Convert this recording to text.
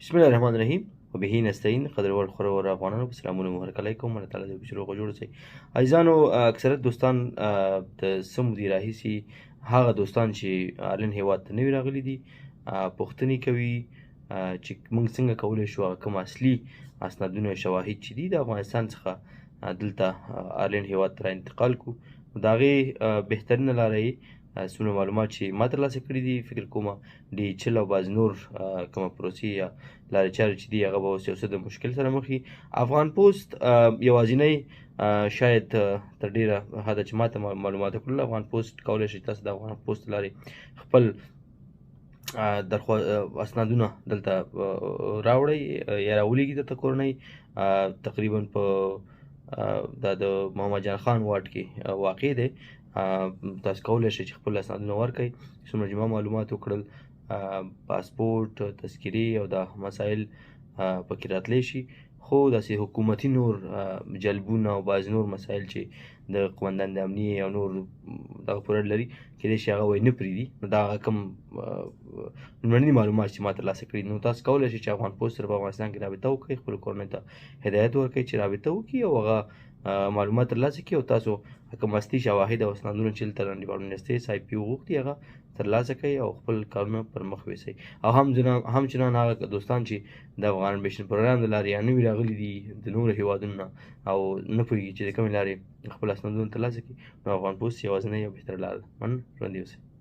بسم الله الرحمن الرحیم وبه نستعین قدرور خورور افغانانو په سلامونه مبارک علیکم الله تعالی دې بشرو جوړ شي عزیزانو اکثریت دوستان د سمو دی راهیسي هغه دوستان چې آلن هیواد ته نوي راغلي دي پوښتنې کوي چې موږ څنګه کولی شو هغه کوم اصلي اسنادونه شواهد چې دي د افغانستان څخه دلته آلن هیواد ته را انتقال کړو د هغې بهترینه لاره یې څومره معلومات چې ما ترلاسه کړي دي فکر کوم DHL او بعض نور کومه پروسې یا لارې چارې چې دي هغه به اوس یو څه د مشکل سره مخ وي افغان پوسټ یوازینی شاید تر ډېره حده چې ما ته معلومات کړل افغان پوسټ کولی شي تاسو د افغان پوسټ لارې خپل اسنادونه دلته راوړئ یا راولیږي دلته کورنۍ تقریبا په دا د محمد جان خان واټ کې واقع دی تاسو کولی شئ چې خپل اسنادونه ورکړئ څومره چې ما معلومات وکړل پاسپورټ تذکرې او دا مسایل پکې راتلی شي خو داسې حکومتي نور جلبونه او بعض نور مسایل چې د قومندان د امنیې او نور دغه پوره لري کیدای شي هغه وایي نه پرېږدي نو دا هغه کوم لومړني معلومات چې ما ترلاسه کړي نو تاسو کولی شئ چې افغان پوسټ سره په افغانستان کې رابطه وکړئ خپلو کورنۍ ته هدایت ورکړئ چې رابطه وکړي او هغه معلومات ترلاسه کړي او تاسو کوم اصلي شواهد او اسنادونه چې دلته ډیپارټمنټ اسټیټ IP وغوښتي هغه ترلاسه کړئ او خپل کارونه پر مخ یوسئ او همچنان هغه دوستان چې د افغان امبیشن پروګرام د لارې یا نوي راغلي دي د نورو هیوادونو نه او نه پوهېږي چې د کومې لارې خپل اسنادونه ترلاسه کړي نو افغان پوسټ یوازینۍ او بهتره لاره ده ژوندي اوسئ